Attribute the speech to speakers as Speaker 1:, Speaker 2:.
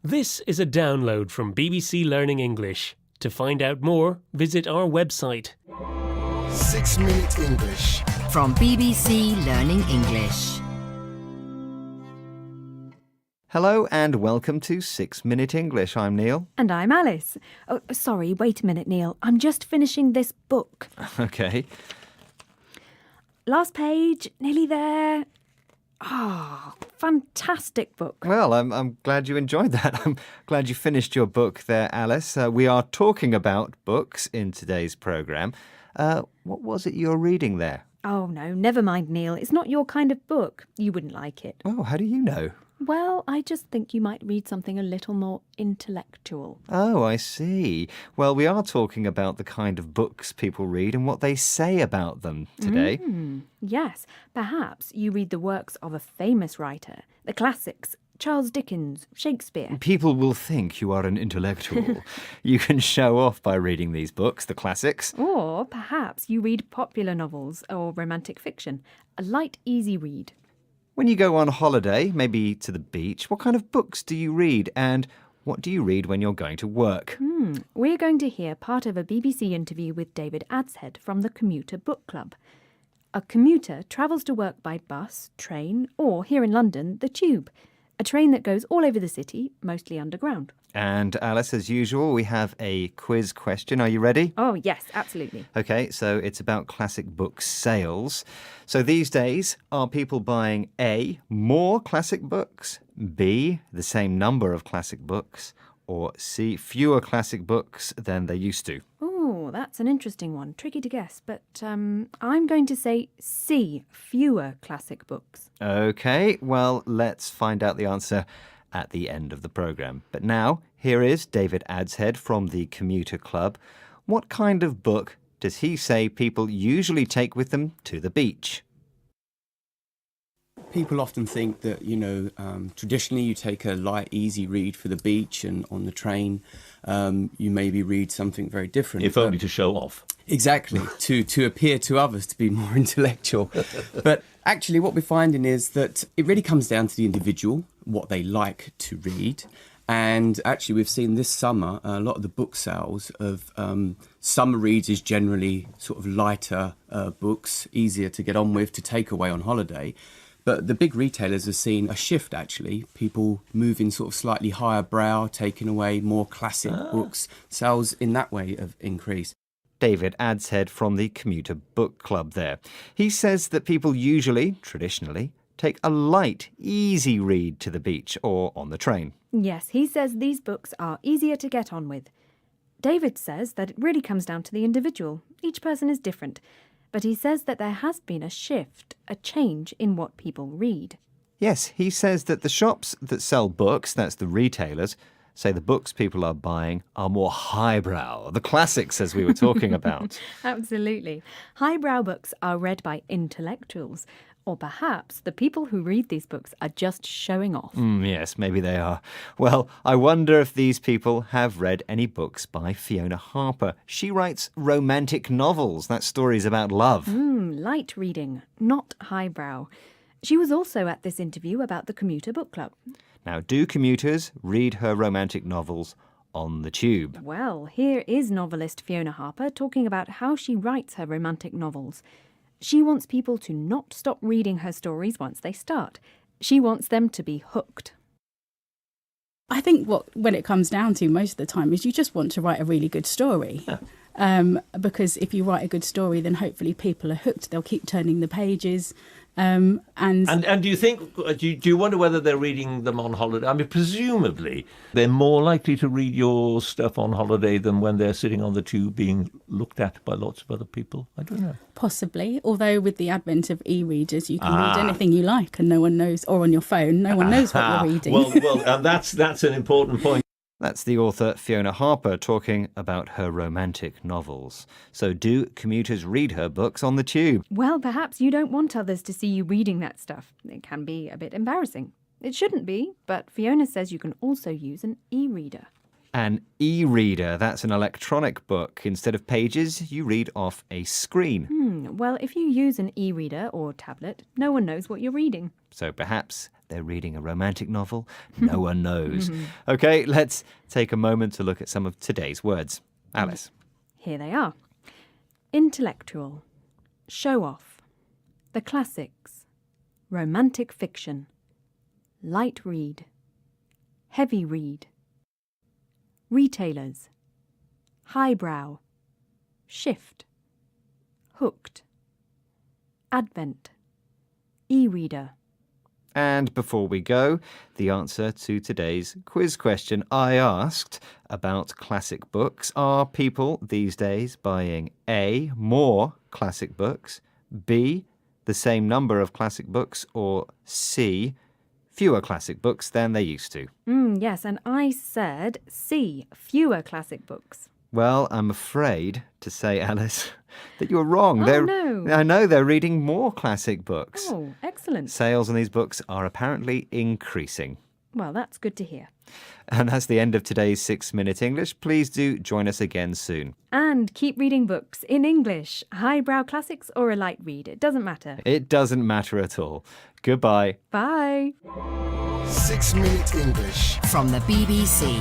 Speaker 1: This is a download from BBC Learning English. To find out more, visit our website.
Speaker 2: 6 Minute English.
Speaker 3: From BBC Learning English.
Speaker 4: Hello and welcome to 6 Minute English. I'm Neil.
Speaker 5: And I'm Alice. Oh, sorry, wait a minute, Neil. I'm just finishing this book.
Speaker 4: Okay.
Speaker 5: Last page, nearly there. Fantastic book.
Speaker 4: Well, I'm glad you enjoyed that. I'm glad you finished your book there, Alice. We are talking about books in today's programme. What was it you're reading there?
Speaker 5: Oh, no, never mind, Neil. It's not your kind of book. You wouldn't like it.
Speaker 4: Oh, how do you know?
Speaker 5: Well, I just think you might read something a little more intellectual.
Speaker 4: Oh, I see. Well, we are talking about the kind of books people read and what they say about them today.
Speaker 5: Yes, perhaps you read the works of a famous writer, the classics, Charles Dickens, Shakespeare.
Speaker 4: People will think you are an intellectual. You can show off by reading these books, the classics.
Speaker 5: Or perhaps you read popular novels or romantic fiction, a light, easy read.
Speaker 4: When you go on holiday, maybe to the beach, what kind of books do you read and what do you read when you're going to work?
Speaker 5: We're going to hear part of a BBC interview with David Adshead from the Commuter Book Club. A commuter travels to work by bus, train, or here in London, the tube, a train that goes all over the city, mostly underground.
Speaker 4: And Alice, as usual, we have a quiz question. Are you ready?
Speaker 5: Oh, yes, absolutely.
Speaker 4: Okay, so it's about classic book sales. So these days, are people buying A, more classic books, B, the same number of classic books, or C, fewer classic books than they used to?
Speaker 5: Oh, that's an interesting one. Tricky to guess, but I'm going to say C, fewer classic books.
Speaker 4: Okay, well, let's find out the answer at the end of the programme. But now, here is David Adshead from the Commuter Club. What kind of book does he say people usually take with them to the beach?
Speaker 6: People often think that, traditionally you take a light, easy read for the beach, and on the train you maybe read something very different.
Speaker 7: If only to show off.
Speaker 6: Exactly, to appear to others to be more intellectual. But actually what we're finding is that it really comes down to the individual, what they like to read. And actually we've seen this summer a lot of the book sales of summer reads is generally sort of lighter books, easier to get on with, to take away on holiday. But the big retailers have seen a shift, actually. People moving sort of slightly higher brow, taking away more classic books. Sales in that way have increased.
Speaker 4: David Adshead from the Commuter Book Club there. He says that people usually, traditionally, take a light, easy read to the beach or on the train.
Speaker 5: Yes, he says these books are easier to get on with. David says that it really comes down to the individual. Each person is different. But he says that there has been a shift, a change in what people read.
Speaker 4: Yes, he says that the shops that sell books, that's the retailers, say the books people are buying are more highbrow, the classics as we were talking about.
Speaker 5: Absolutely. Highbrow books are read by intellectuals. Or perhaps the people who read these books are just showing off.
Speaker 4: Yes, maybe they are. Well, I wonder if these people have read any books by Fiona Harper. She writes romantic novels. That story's about love.
Speaker 5: Light reading, not highbrow. She was also at this interview about the Commuter Book Club.
Speaker 4: Now, do commuters read her romantic novels on the tube?
Speaker 5: Well, here is novelist Fiona Harper talking about how she writes her romantic novels. She wants people to not stop reading her stories once they start. She wants them to be hooked.
Speaker 8: I think when it comes down to most of the time is you just want to write a really good story. Because if you write a good story, then hopefully people are hooked. They'll keep turning the pages. And
Speaker 7: do you think, do you wonder whether they're reading them on holiday? I mean, presumably they're more likely to read your stuff on holiday than when they're sitting on the tube being looked at by lots of other people. I don't know.
Speaker 8: Possibly, although with the advent of e-readers, you can read anything you like and no one knows, or on your phone, no one knows what you're reading.
Speaker 7: Well, and that's an important point.
Speaker 4: That's the author Fiona Harper talking about her romantic novels. So do commuters read her books on the tube?
Speaker 5: Well, perhaps you don't want others to see you reading that stuff. It can be a bit embarrassing. It shouldn't be, but Fiona says you can also use an e-reader.
Speaker 4: An e-reader, that's an electronic book. Instead of pages, you read off a screen.
Speaker 5: Well, if you use an e-reader or tablet, no one knows what you're reading.
Speaker 4: So perhaps They're reading a romantic novel? No one knows. Okay, let's take a moment to look at some of today's words. Alice.
Speaker 5: Here they are. Intellectual, show off, the classics, romantic fiction, light read, heavy read, retailers, highbrow, shift, hooked, advent, e-reader.
Speaker 4: And before we go, the answer to today's quiz question. I asked about classic books. Are people these days buying A, more classic books, B, the same number of classic books, or C, fewer classic books than they used to?
Speaker 5: Yes, and I said C, fewer classic books.
Speaker 4: Well, I'm afraid to say, Alice, that you're wrong.
Speaker 5: Oh, no.
Speaker 4: I know they're reading more classic books.
Speaker 5: Oh, excellent.
Speaker 4: Sales on these books are apparently increasing.
Speaker 5: Well, that's good to hear.
Speaker 4: And that's the end of today's 6-Minute English. Please do join us again soon.
Speaker 5: And keep reading books in English, highbrow classics or a light read. It doesn't matter.
Speaker 4: It doesn't matter at all. Goodbye.
Speaker 5: Bye.
Speaker 2: 6 Minute English.
Speaker 3: From the BBC.